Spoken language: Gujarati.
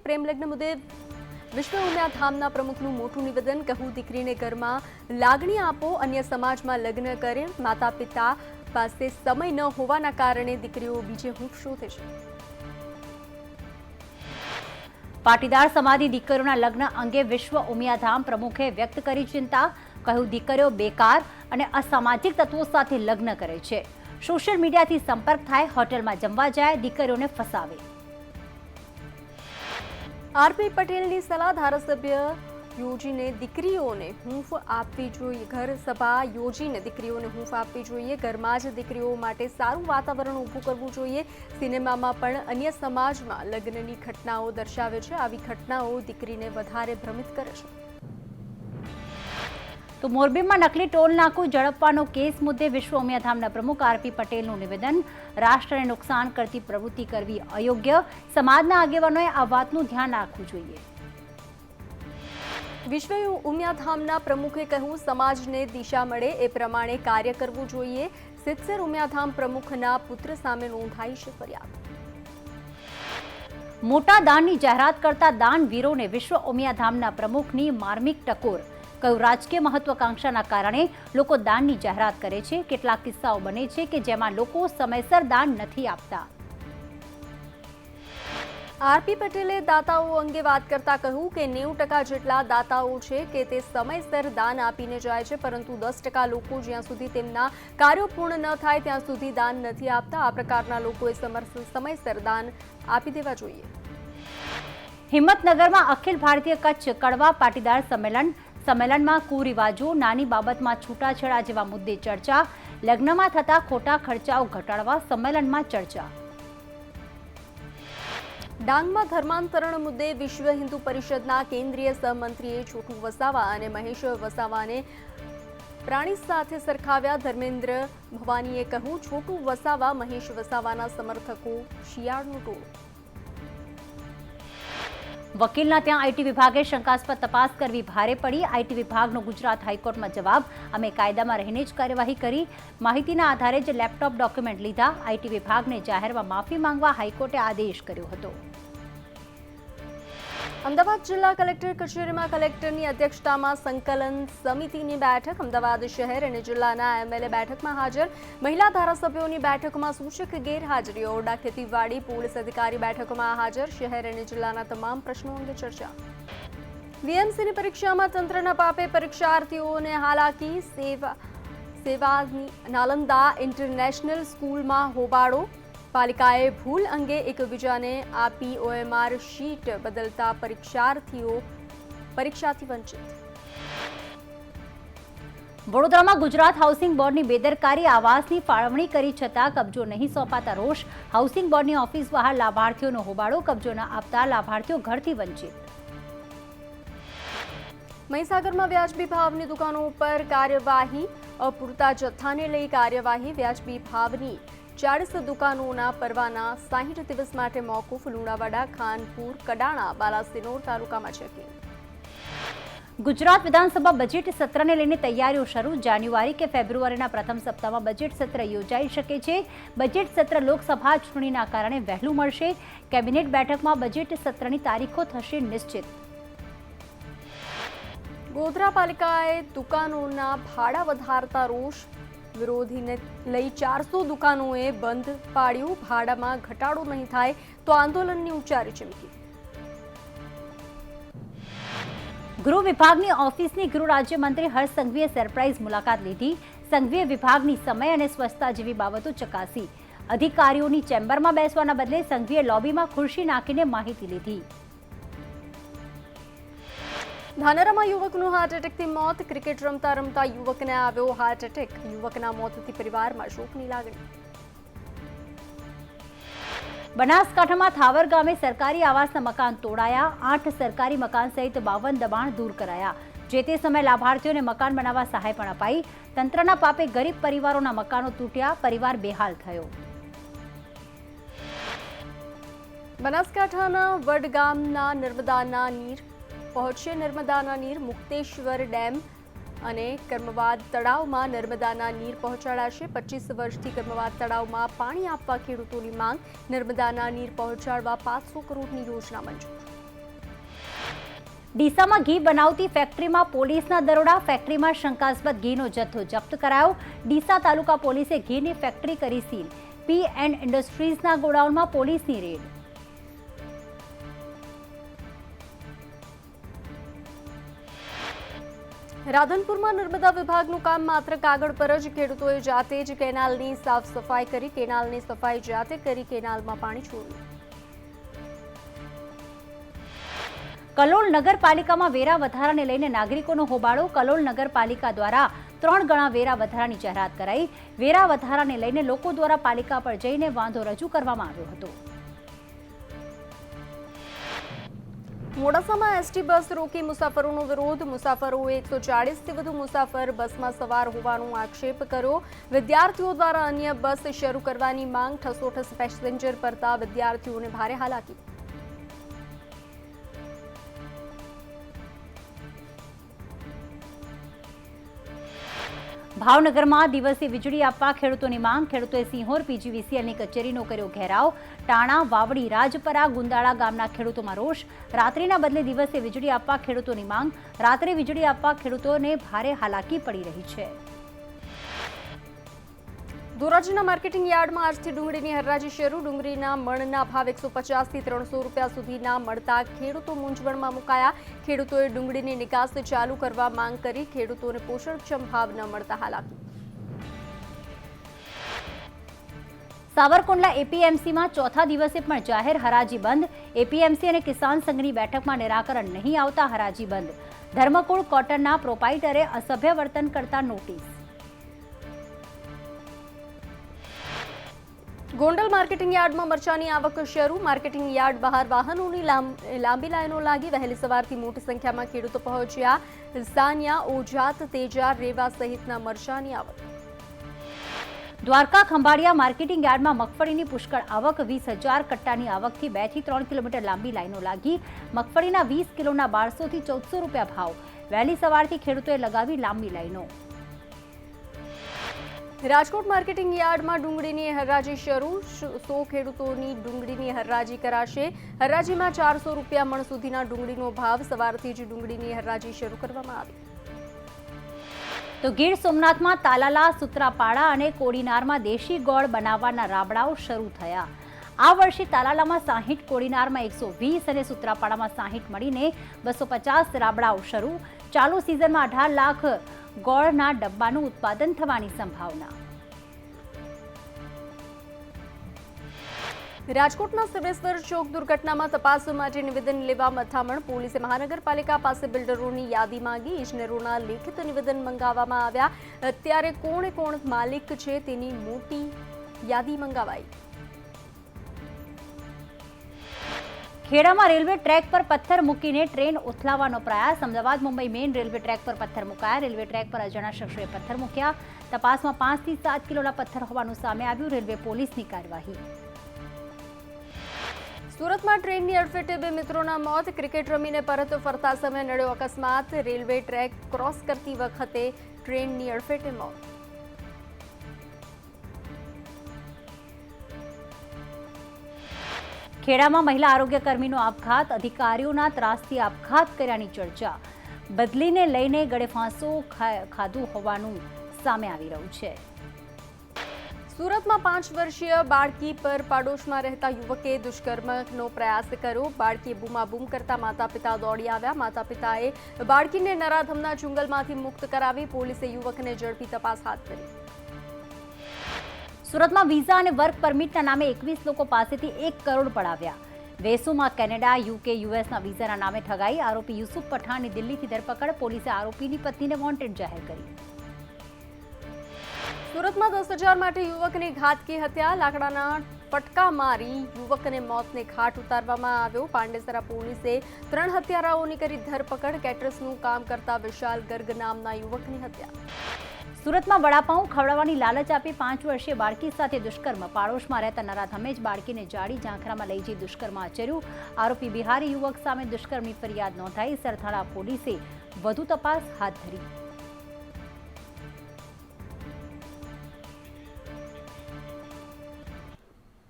પ્રેમ લગ્ન મુદ્દે વિશ્વ ઉમિયા ધામના પ્રમુખનું મોટું નિવેદન. કહ્યું, દીકરીને ઘરમાં લાગણી આપો, અન્ય સમાજમાં લગ્ન કરે. માતા પિતા પાસે સમય ન હોવાના કારણે દીકરીઓ બીજે હૂંફ શોધે છે. પાટીદાર સમાજની દીકરીઓના લગ્ન અંગે વિશ્વ ઉમિયા ધામ પ્રમુખે વ્યક્ત કરી ચિંતા. કહ્યું, દીકરીઓ બેકાર અને અસામાજિક તત્વો સાથે લગ્ન કરે છે. સોશિયલ મીડિયાથી સંપર્ક થાય, હોટલમાં જમવા જાય, દીકરીઓને ફસાવે. આરપી પટેલની સલાહ. ધારાસભ્ય યોજીને દીકરીઓને હૂંફ આપવી જોઈએ. ઘર સભા યોજીને દીકરીઓને હૂંફ આપવી જોઈએ. ઘરમાં જ દીકરીઓ માટે સારું વાતાવરણ ઊભું કરવું જોઈએ. સિનેમામાં પણ અન્ય સમાજમાં લગ્નની ઘટનાઓ દર્શાવે છે. આવી ઘટનાઓ દીકરીને વધારે ભ્રમિત કરે છે. તો મોરબીમાં નકલી ટોલ નાકું ઝડપવાનો કેસ મુદ્દે વિશ્વ ઉમિયા ધામના પ્રમુખ આરપી પટેલનું નિવેદન. રાષ્ટ્રને નુકસાન કરતી પ્રવૃત્તિ કરવી અયોગ્ય. સમાજના આગેવાનોએ આ વાતનું ધ્યાન રાખવું જોઈએ. વિશ્વ ઉમિયા ધામના પ્રમુખે કહ્યું, સમાજને દિશા મળે એ પ્રમાણે કાર્ય કરવું જોઈએ. સિત્સર ઉમિયા ધામ પ્રમુખના પુત્ર સામે નોંધાઈ છે ફરિયાદ. મોટા દાનની જાહેરાત કરતા દાનવીરોને વિશ્વ ઉમિયા ધામના પ્રમુખની માર્મિક ટકોર. કહ્યું, રાજકીય મહત્વાકાંક્ષાના કારણે લોકો દાનની જાહેરાત કરે છે. કેટલાક કિસ્સાઓ બને છે કે જેમાં લોકો સમયસર દાન નથી આપતા. આરપી પટેલે દાતાઓ અંગે વાત કરતા કહ્યું કે 90% જેટલા દાતાઓ છે કે તે સમયસર દાન આપીને જાય છે, પરંતુ 10% લોકો જ્યાં સુધી તેમના કાર્યો પૂર્ણ ન થાય ત્યાં સુધી દાન નથી આપતા. આ પ્રકારના લોકોએ સમયસર દાન આપી દેવા જોઈએ. હિંમતનગરમાં અખિલ ભારતીય કચ્છ કડવા પાટીદાર સંમેલનમાં કુરિવાજો, નાની બાબતમાં છૂટાછેડા જેવા મુદ્દે ચર્ચા. લગ્નમાં થતા ખોટા ખર્ચાઓ ઘટાડવા સંમેલનમાં ચર્ચા. ડાંગમાં ધર્માંતરણ મુદ્દે વિશ્વ હિન્દુ પરિષદના કેન્દ્રીય સહમંત્રીએ છોટુ વસાવા અને મહેશ વસાવાને પ્રાણી સાથે સરખાવ્યા. ધર્મેન્દ્ર ભવાનીએ કહ્યું, છોટુ વસાવા મહેશ વસાવાના સમર્થકો શિયાળનું ટોળું. વકીલના ત્યાં આઈટી વિભાગે શંકાસ્પદ તપાસ કરવી ભારે પડી. આઈટી વિભાગનો ગુજરાત હાઈકોર્ટમાં જવાબ. અમે કાયદામાં રહીને જ કાર્યવાહી કરી. માહિતીના આધારે જ લેપટોપ ડોક્યુમેન્ટ લીધા. આઈટી વિભાગને જાહેરમાં માફી માંગવા હાઈકોર્ટે આદેશ કર્યો હતો. અમદાવાદ જિલ્લા કલેક્ટર કચેરીમાં કલેક્ટરની અધ્યક્ષતામાં સંકલન સમિતિની બેઠક. અમદાવાદ શહેર અને જિલ્લાના એમએલએ બેઠકમાં હાજર. મહિલા ધારાસભ્યોની બેઠકમાં સૂચક ગેરહાજરી. ઓરડા ખેતીવાડી પોલીસ અધિકારી બેઠકમાં હાજર. શહેર અને જિલ્લાના તમામ પ્રશ્નો અંગે ચર્ચા. વીએમસીની પરીક્ષામાં તંત્રના પાપે પરીક્ષાર્થીઓને હાલાકી. સેવાની નાલંદા ઇન્ટરનેશનલ સ્કૂલમાં હોબાળો. પાલિકાએ ભૂલ અંગે એકબીજાને આપી ઓએમઆર શીટ બદલતા પરીક્ષાથી વંચિત. વડોદરામાં ગુજરાત હાઉસિંગ બોર્ડની બેદરકારી. આવાસની ફાળવણી કરી છતાં કબજો નહીં સોંપાતા રોષ. હાઉસિંગ બોર્ડની ઓફિસ બહાર લાભાર્થીઓનો હોબાળો. કબજો ન આપતા લાભાર્થીઓ ઘરથી વંચિત. મહીસાગરમાં વ્યાજબી ભાવની દુકાનો ઉપર કાર્યવાહી. અપૂરતા જથ્થાને લઈ કાર્યવાહી. વ્યાજબી ભાવની 40 દુકાનોના પરવાના 60 દિવસ માટે મોકૂફ. લુણાવાડા, ખાનપુર, કડાણા, બાલાસિનોર તાલુકામાં ચેકિંગ. ગુજરાત વિધાનસભા બજેટ સત્રને લઈને તૈયારીઓ શરૂ. જાન્યુઆરી કે ફેબ્રુઆરીના પ્રથમ સપ્તાહમાં બજેટ સત્ર યોજાઈ શકે છે. બજેટ સત્ર લોકસભા ચૂંટણીના કારણે વહેલું મળશે. કેબિનેટ બેઠકમાં બજેટ સત્રની તારીખો થશે નિશ્ચિત. ગોધરા પાલિકાએ દુકાનોના ભાડા વધારતા રોષ. વિરોધીને લઈ 400 દુકાનોએ બંધ પાડ્યું. ભાડામાં ઘટાડો નહીં થાય તો આંદોલનની ઉચ્ચારી ચીમકી. ગૃહ વિભાગની ઓફિસની ગૃહ રાજ્યમંત્રી હર્ષ સંઘવીએ સરપ્રાઇઝ મુલાકાત લીધી. સંઘવીએ વિભાગની સમય અને સ્વચ્છતા જેવી બાબતો ચકાસી. અધિકારીઓની ચેમ્બરમાં બેસવાના બદલે સંઘવીએ લોબીમાં ખુરશી નાખીને માહિતી લીધી. ધાનેરામાં યુવકનું હાર્ટ એટેકથી મોત. ક્રિકેટ રમતા રમતા યુવકને આવ્યો હાર્ટ એટેક. યુવકના મોતથી પરિવારમાં શોકની લાગણી. બનાસકાંઠામાં થાવર ગામે સરકારી આવાસના મકાન તોડાયા. 8 સરકારી મકાન સહિત 52 દબાણ દૂર કરાયા. જે તે સમયે લાભાર્થીઓને મકાન બનાવવા સહાય પણ અપાઈ. તંત્રના પાપે ગરીબ પરિવારોના મકાનો તૂટ્યા. પરિવાર બેહાલ થયો. બનાસકાંઠાના વડગામના નર્મદાના નીર પહોંચે. નર્મદાના નીર મુક્તેશ્વર ડેમ અને કર્મવાદ તળાવમાં નર્મદાના નીર પહોંચાડાશે. 25 વર્ષથી કર્મવાદ તળાવમાં પાણી આપવા ખેડૂતોની માંગ. નર્મદાના નીર પહોંચાડવા 500 કરોડની યોજના મંજૂર. ડીસામાં ઘી બનાવતી ફેક્ટરીમાં પોલીસના દરોડા, ફેક્ટરીમાં શંકાસ્પદ ઘીનો જથ્થો જપ્ત કરાયો. ડીસા તાલુકા પોલીસે ઘીની ફેક્ટરી કરી સીલ. P&N ઇન્ડસ્ટ્રીઝના ગોડાઉનમાં પોલીસની રેડ. રાધનપુરમાં નર્મદા વિભાગનું કામ માત્ર કાગળ પર જ. ખેડૂતોએ જાતે જ કેનાલની સાફ સફાઈ કરી. કેનાલની સફાઈ જાતે કરી કેનાલમાં પાણી છોડ્યું. કલોલ નગરપાલિકામાં વેરા વધારાને લઈને નાગરિકોનો હોબાળો. કલોલ નગરપાલિકા દ્વારા 3 ગણા વેરા વધારાની જાહેરાત કરાઈ. વેરા વધારાને લઈને લોકો દ્વારા પાલિકા પર જઈને વાંધો રજૂ કરવામાં આવ્યો હતો. મોડાસામાં એસટી બસ રોકી મુસાફરોનો વિરોધ. મુસાફરોએ 140થી વધુ મુસાફર બસમાં સવાર હોવાનો આક્ષેપ કર્યો. વિદ્યાર્થીઓ દ્વારા અન્ય બસ શરૂ કરવાની માંગ. ઠસોઠસ પેસેન્જર પરતા વિદ્યાર્થીઓને ભારે હાલાકી. ભાવનગરમાં દિવસે વીજળી આપવા ખેડૂતોની માંગ. ખેડૂતોએ સિંહોર PGVCLની કચેરીનો કર્યો ઘેરાવ. ટાણા, વાવડી, રાજપરા, ગુંદાળા ગામના ખેડૂતોમાં રોષ. રાત્રિના બદલે દિવસે વીજળી આપવા ખેડૂતોની માંગ. રાત્રે વીજળી આપવા ખેડૂતોને ભારે હાલાકી પડી રહી છે. ધોરાજીના માર્કેટિંગ યાર્ડમાં આજથી ડુંગળીની હરાજી શરૂ. ડુંગળીના મણના ભાવ 150થી 300 રૂપિયા સુધીના મળતા ખેડૂતો મૂંઝવણમાં મુકાયા. ખેડૂતોએ ડુંગળીની નિકાસ ચાલુ કરવા માંગ કરી. ખેડૂતોને પોષણક્ષમ ભાવ ન મળતા હાલાકી. સાવરકુંડલા APMCમાં ચોથા દિવસે પણ જાહેર હરાજી બંધ. APMC અને કિસાન સંઘની બેઠકમાં નિરાકરણ નહીં આવતા હરાજી બંધ. ધર્મકુળ કોટનના પ્રોપાઇટરે અસભ્ય વર્તન કરતા નોટિસ. ગોંડલ માર્કેટિંગ યાર્ડમાં મરચાની આવક શરૂ. માર્કેટિંગ યાર્ડ બહાર વાહનોની લાંબી લાઈનો લાગી. વહેલી સવારથી મોટી સંખ્યામાં ખેડૂતો પહોંચ્યા. સાનિયા, ઓજાત, તેજા, રેવા સહિતના મરચાની આવક. દ્વારકા ખંભાળિયા માર્કેટિંગ યાર્ડમાં મગફળીની પુષ્કળ આવક. 20,000 કટ્ટાની આવકથી 2 થી 3 કિલોમીટર લાંબી લાઈનો લાગી. મગફળીના 20 કિલોના 1200 થી 1400 રૂપિયા ભાવ. વહેલી સવારથી ખેડૂતોએ લગાવી લાંબી લાઈનો. રાજકોટ માર્કેટિંગ યાર્ડમાં ડુંગળીની હરાજી શરૂ. 100 ખેડૂતોની ડુંગળીની હરાજી કરાશે. હરાજીમાં 400 રૂપિયા મણ સુધીના ડુંગળીનો ભાવ. સવારથી જ ડુંગળીની હરાજી શરૂ કરવામાં આવી. તો ગીર સોમનાથમાં તાલાલા, સુત્રાપાડા અને કોડીનારમાં દેશી ગોળ બનાવવાના રાબડાઓ શરૂ થયા. આ વર્ષે તાલાલામાં 60, કોડીનારમાં 120 અને સુત્રાપાડામાં 60 મળીને 250 રાબડાઓ શરૂ. ચાલુ સિઝનમાં 18 લાખ ગોળના ડબ્બાનું ઉત્પાદન થવાની સંભાવના. રાજકોટના સિબેશ્વર ચોક દુર્ઘટનામાં તપાસ માટે નિવેદન લેવા મથામણ. પોલીસે મહાનગરપાલિકા પાસે બિલ્ડરોની યાદી માંગી. ઇજનેરોના લેખિત નિવેદન મંગાવવામાં આવ્યા. અત્યારે કોણ માલિક છે તેની મોટી યાદી મંગાવાઈ. ખેડામાં રેલવે ટ્રેક પર પથ્થર મૂકીને ટ્રેન ઉથલાવવાનો પ્રયાસ. Ahmedabad Mumbai main railway track પર પથ્થર મુકાયા. રેલવે ટ્રેક પર અજાણ્યા શખ્સોએ પથ્થર મૂક્યા. તપાસમાં 5 થી 7 કિલોના પથ્થર હોવાનું સામે આવ્યું. રેલવે પોલીસની કાર્યવાહી. સુરતમાં ટ્રેનની અડફેટે 2 મિત્રોના મોત. ક્રિકેટ રમીને પરત ફરતા સમયે નડ્યો અકસ્માત. રેલવે ટ્રેક ક્રોસ કરતી વખતે ટ્રેનની અડફેટે મોત. ખેડામાં મહિલા આરોગ્ય કર્મીનો આપઘાત. અધિકારીઓના ત્રાસથી આપઘાત કર્યાની ચર્ચા. બદલીને લઈને ગળે ફાંસો ખાધું હોવાનું સામે આવી રહ્યું છે. સુરતમાં 5 વર્ષીય બાળકી પર પાડોશમાં રહેતા યુવકે દુષ્કર્મનો પ્રયાસ કર્યો. બાળકીએ બૂમાબૂમ કરતા માતા પિતા દોડી આવ્યા. માતા પિતાએ બાળકીને નરાધમના ચુંગલમાંથી મુક્ત કરાવી. પોલીસે યુવકને ઝડપી તપાસ હાથ ધરી. સુરતમાં વિઝા અને વર્ક પરમિટના નામે 21 લોકો પાસેથી 1 કરોડ પડાવ્યા. વેસુમાં કેનેડા, UK, USના વિઝાના નામે ઠગાઈ. આરોપી યુસુફ પઠાણની દિલ્હીથી ધરપકડ. પોલીસે આરોપીની પત્નીને વોન્ટેડ જાહેર કરી. સુરતમાં 10,000 માટે યુવકની ઘાતકી હત્યા. લાકડાના ફટકા મારી યુવકને મોતને ઘાટ ઉતારવામાં આવ્યો. પાંડેસરા પોલીસે 3 હત્યારાઓની કરી ધરપકડ. કેટરસનું કામ કરતા વિશાલ ગર્ગ નામના યુવકની હત્યા. સુરતમાં વડાપાઉં ખવડાવવાની લાલચ આપી 5 વર્ષીય બાળકી સાથે દુષ્કર્મ. પાડોશમાં રહેતા નરાધમે જ બાળકીને જાડી ઝાંખરામાં લઈ જઈ દુષ્કર્મ આચર્યું. આરોપી બિહારી યુવક સામે દુષ્કર્મની ફરિયાદ નોંધાઈ. સરથાણા પોલીસે વધુ તપાસ હાથ ધરી.